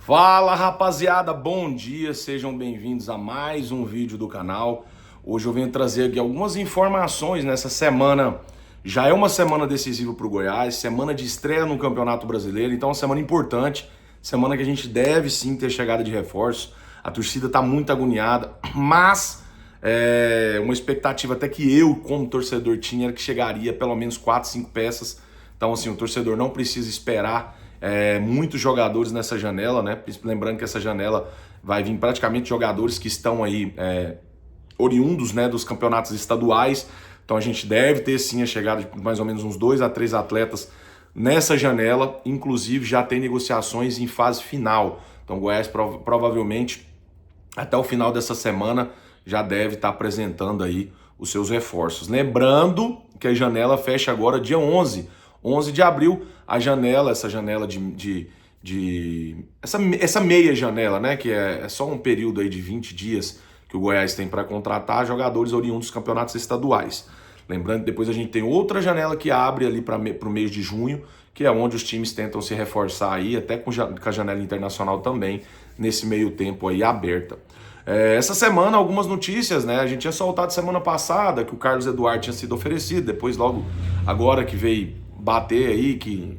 Fala rapaziada, bom dia, sejam bem-vindos a mais um vídeo do canal. Hoje eu venho trazer aqui algumas informações nessa semana. Já é uma semana decisiva para o Goiás, semana de estreia no Campeonato Brasileiro, então é uma semana importante, semana que a gente deve sim ter chegada de reforços. A torcida está muito agoniada, mas uma expectativa até que eu, como torcedor, tinha era que chegaria pelo menos 4, 5 peças. Então assim, o torcedor não precisa esperar muitos jogadores nessa janela, né? Lembrando que essa janela vai vir praticamente jogadores que estão aí oriundos, né, dos campeonatos estaduais. Então a gente deve ter sim a chegada de mais ou menos uns 2 a 3 atletas nessa janela. Inclusive já tem negociações em fase final. Então o Goiás provavelmente até o final dessa semana já deve estar apresentando aí os seus reforços. Lembrando que a janela fecha agora dia 11 de abril, essa janela essa meia janela, né, que é só um período aí de 20 dias que o Goiás tem para contratar jogadores oriundos dos campeonatos estaduais. Lembrando que depois a gente tem outra janela que abre ali para o mês de junho, que é onde os times tentam se reforçar aí, até com a janela internacional também, nesse meio tempo aí aberta. Essa semana, algumas notícias, né? A gente tinha soltado semana passada que o Carlos Eduardo tinha sido oferecido, depois logo agora que veio bater aí que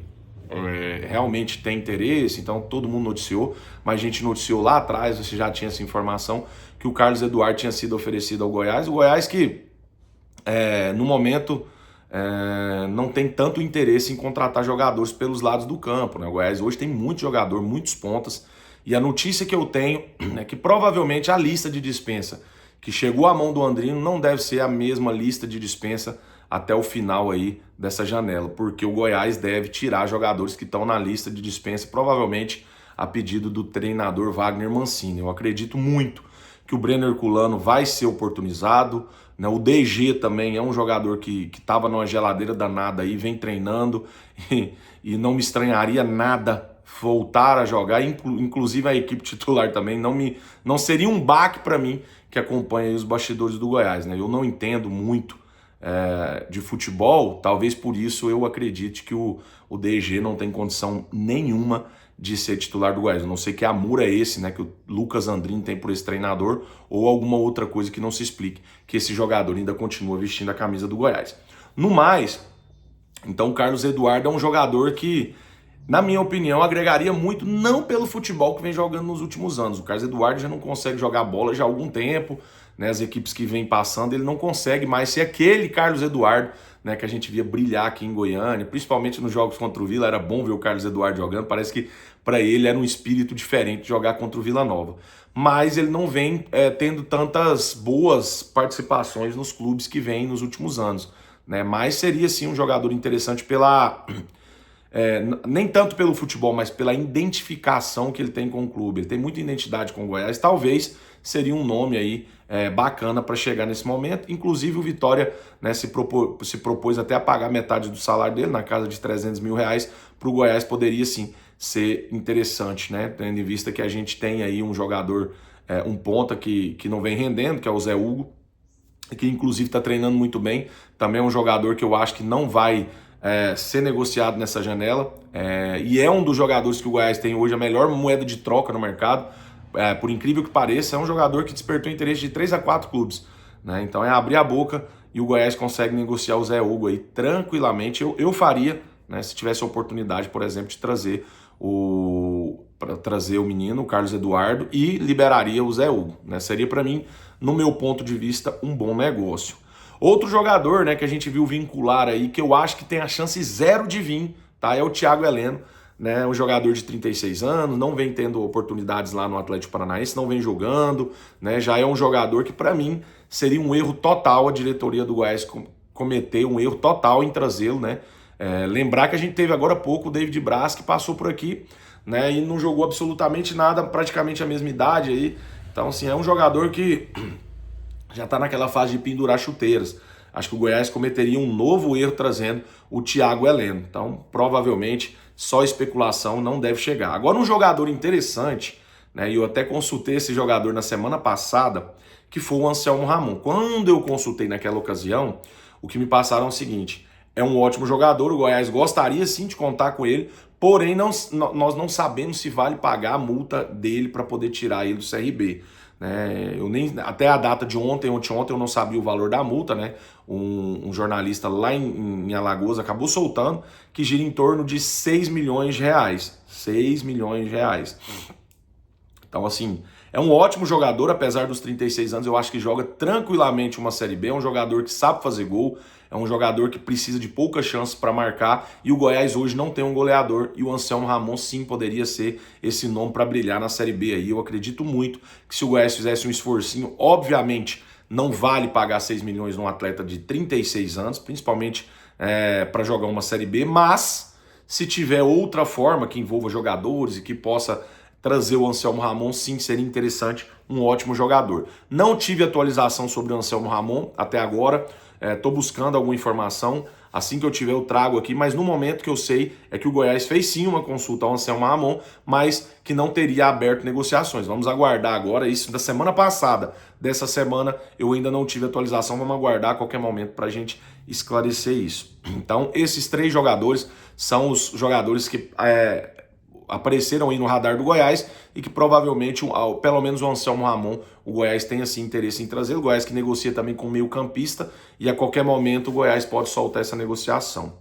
realmente tem interesse, então todo mundo noticiou, mas a gente noticiou lá atrás, você já tinha essa informação, que o Carlos Eduardo tinha sido oferecido ao Goiás. O Goiás que, no momento, não tem tanto interesse em contratar jogadores pelos lados do campo, né? O Goiás hoje tem muito jogador, muitos pontas, e a notícia que eu tenho é que provavelmente a lista de dispensa que chegou à mão do Andrino não deve ser a mesma lista de dispensa até o final aí dessa janela, porque o Goiás deve tirar jogadores que estão na lista de dispensa, provavelmente a pedido do treinador Wagner Mancini. Eu acredito muito que o Brenner Herculano vai ser oportunizado, né? O DG também é um jogador que estava numa geladeira danada aí, vem treinando e não me estranharia nada voltar a jogar, inclusive a equipe titular também, não seria um baque para mim que acompanha os bastidores do Goiás, né? Eu não entendo muito de futebol, talvez por isso eu acredite que o DG não tem condição nenhuma de ser titular do Goiás. Eu não sei que amor é esse, né, que o Lucas Andrino tem por esse treinador, ou alguma outra coisa que não se explique, que esse jogador ainda continua vestindo a camisa do Goiás. No mais, então o Carlos Eduardo é um jogador que, na minha opinião, agregaria muito, não pelo futebol que vem jogando nos últimos anos. O Carlos Eduardo já não consegue jogar bola já há algum tempo, né? As equipes que vêm passando, ele não consegue mais ser aquele Carlos Eduardo, né, que a gente via brilhar aqui em Goiânia, principalmente nos jogos contra o Vila. Era bom ver o Carlos Eduardo jogando, parece que para ele era um espírito diferente de jogar contra o Vila Nova. Mas ele não vem tendo tantas boas participações nos clubes que vêm nos últimos anos, né? Mas seria sim um jogador interessante nem tanto pelo futebol, mas pela identificação que ele tem com o clube. Ele tem muita identidade com o Goiás. Talvez seria um nome aí bacana para chegar nesse momento. Inclusive o Vitória, né, se propôs até a pagar metade do salário dele, na casa de 300 mil reais, para o Goiás. Poderia sim ser interessante, né? Tendo em vista que a gente tem aí um jogador, um ponta que não vem rendendo, que é o Zé Hugo, que inclusive está treinando muito bem. Também é um jogador que eu acho que não vai ser negociado nessa janela, e é um dos jogadores que o Goiás tem hoje a melhor moeda de troca no mercado. Por incrível que pareça, é um jogador que despertou interesse de 3 a 4 clubes, né? Então é abrir a boca e o Goiás consegue negociar o Zé Hugo aí tranquilamente. Eu faria, né, se tivesse a oportunidade, por exemplo, de trazer o menino, o Carlos Eduardo, e liberaria o Zé Hugo, né? Seria para mim, no meu ponto de vista, um bom negócio. Outro jogador, né, que a gente viu vincular aí, que eu acho que tem a chance zero de vir, tá? É o Thiago Heleno, né? Um jogador de 36 anos, não vem tendo oportunidades lá no Atlético Paranaense, não vem jogando, né? Já é um jogador que, para mim, seria um erro total a diretoria do Goiás cometer um erro total em trazê-lo, né? Lembrar que a gente teve agora há pouco o David Braz, que passou por aqui, né, e não jogou absolutamente nada, praticamente a mesma idade aí. Então, assim, é um jogador que já está naquela fase de pendurar chuteiras. Acho que o Goiás cometeria um novo erro trazendo o Thiago Heleno. Então, provavelmente, só especulação não deve chegar. Agora, um jogador interessante, né, e eu até consultei esse jogador na semana passada, que foi o Anselmo Ramon. Quando eu consultei naquela ocasião, o que me passaram é o seguinte: é um ótimo jogador, o Goiás gostaria sim de contar com ele, porém nós não sabemos se vale pagar a multa dele para poder tirar ele do CRB. Né? Eu nem, até a data de ontem eu não sabia o valor da multa, né? Um jornalista lá em Alagoas acabou soltando que gira em torno de 6 milhões de reais. 6 milhões de reais. Então, assim, é um ótimo jogador, apesar dos 36 anos, eu acho que joga tranquilamente uma Série B, é um jogador que sabe fazer gol, é um jogador que precisa de poucas chances para marcar, e o Goiás hoje não tem um goleador, e o Anselmo Ramon sim poderia ser esse nome para brilhar na Série B aí. Eu acredito muito que se o Goiás fizesse um esforcinho, obviamente não vale pagar 6 milhões num atleta de 36 anos, principalmente para jogar uma Série B, mas se tiver outra forma que envolva jogadores e que possa trazer o Anselmo Ramon, sim, seria interessante, um ótimo jogador. Não tive atualização sobre o Anselmo Ramon até agora, estou buscando alguma informação, assim que eu tiver eu trago aqui, mas no momento que eu sei é que o Goiás fez sim uma consulta ao Anselmo Ramon, mas que não teria aberto negociações. Vamos aguardar agora, isso da semana passada, dessa semana eu ainda não tive atualização, vamos aguardar a qualquer momento para a gente esclarecer isso. Então, esses 3 jogadores são os jogadores que apareceram aí no radar do Goiás e que provavelmente, pelo menos o Anselmo Ramon, o Goiás tem assim interesse em trazer. O Goiás que negocia também com o meio campista e a qualquer momento o Goiás pode soltar essa negociação.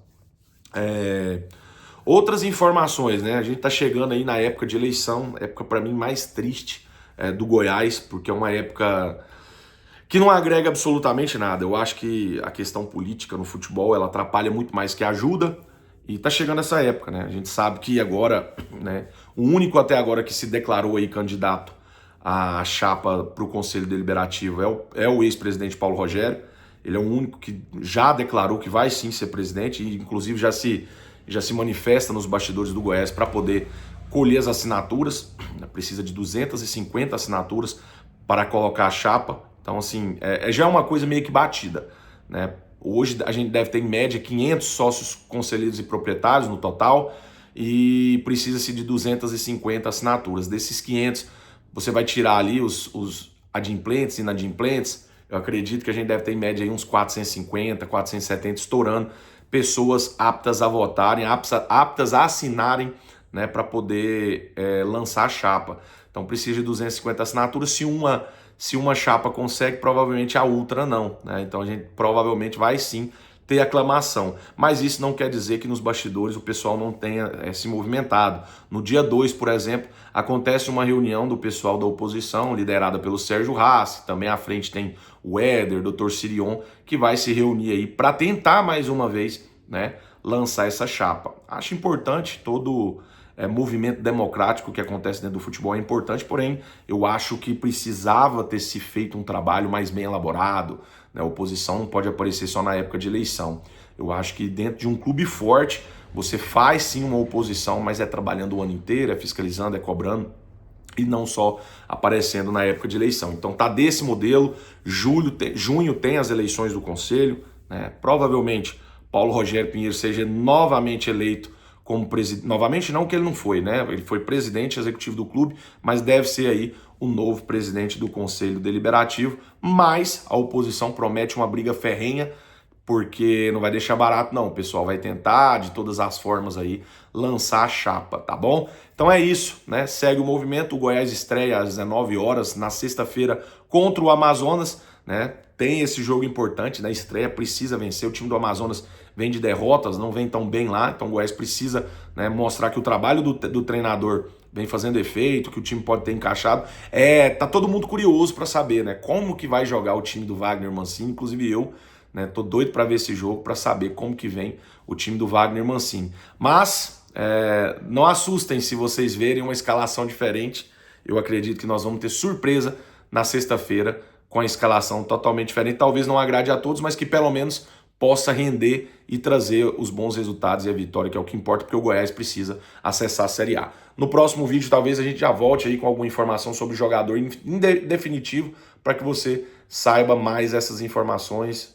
Outras informações, né? A gente tá chegando aí na época de eleição, época para mim mais triste do Goiás, porque é uma época que não agrega absolutamente nada. Eu acho que a questão política no futebol, ela atrapalha muito mais que ajuda. E tá chegando essa época, né? A gente sabe que agora, né, o único até agora que se declarou aí candidato à chapa para o Conselho Deliberativo é o ex-presidente Paulo Rogério. Ele é o único que já declarou que vai sim ser presidente e inclusive já se manifesta nos bastidores do Goiás para poder colher as assinaturas. Precisa de 250 assinaturas para colocar a chapa. Então, assim, já é uma coisa meio que batida, né? Hoje a gente deve ter em média 500 sócios conselheiros e proprietários no total e precisa-se de 250 assinaturas. Desses 500, você vai tirar ali os adimplentes e inadimplentes. Eu acredito que a gente deve ter em média aí uns 450, 470 estourando pessoas aptas a votarem, aptas a assinarem, né, para poder lançar a chapa. Então precisa de 250 assinaturas. Se uma chapa consegue, provavelmente a outra não, né? Então a gente provavelmente vai sim ter aclamação. Mas isso não quer dizer que nos bastidores o pessoal não tenha se movimentado. No dia 2, por exemplo, acontece uma reunião do pessoal da oposição, liderada pelo Sérgio Hassi, também à frente tem o Éder, Dr. Sirion, que vai se reunir aí para tentar mais uma vez, né, lançar essa chapa. Acho importante todo movimento democrático que acontece dentro do futebol é importante, porém eu acho que precisava ter se feito um trabalho mais bem elaborado, né? A oposição não pode aparecer só na época de eleição. Eu acho que dentro de um clube forte você faz sim uma oposição, mas é trabalhando o ano inteiro, é fiscalizando, é cobrando e não só aparecendo na época de eleição. Então tá desse modelo. Junho tem as eleições do Conselho, né? Provavelmente Paulo Rogério Pinheiro seja novamente eleito como presidente, novamente não que ele não foi, né? Ele foi presidente executivo do clube, mas deve ser aí o novo presidente do Conselho Deliberativo, mas a oposição promete uma briga ferrenha, porque não vai deixar barato não, o pessoal vai tentar de todas as formas aí lançar a chapa, tá bom? Então é isso, né? Segue o movimento, o Goiás estreia às 19 horas na sexta-feira contra o Amazonas, né? Tem esse jogo importante na estreia, precisa vencer. O time do Amazonas vem de derrotas, não vem tão bem lá, então o Goiás precisa, né, mostrar que o trabalho do treinador vem fazendo efeito, que o time pode ter encaixado. Tá todo mundo curioso para saber, né, como que vai jogar o time do Wagner Mancini, inclusive eu, né, tô doido para ver esse jogo, para saber como que vem o time do Wagner Mancini. Mas não assustem se vocês verem uma escalação diferente. Eu acredito que nós vamos ter surpresa na sexta-feira com a escalação totalmente diferente. Talvez não agrade a todos, mas que pelo menos possa render e trazer os bons resultados e a vitória, que é o que importa, porque o Goiás precisa acessar a Série A. No próximo vídeo, talvez a gente já volte aí com alguma informação sobre o jogador em definitivo, para que você saiba mais essas informações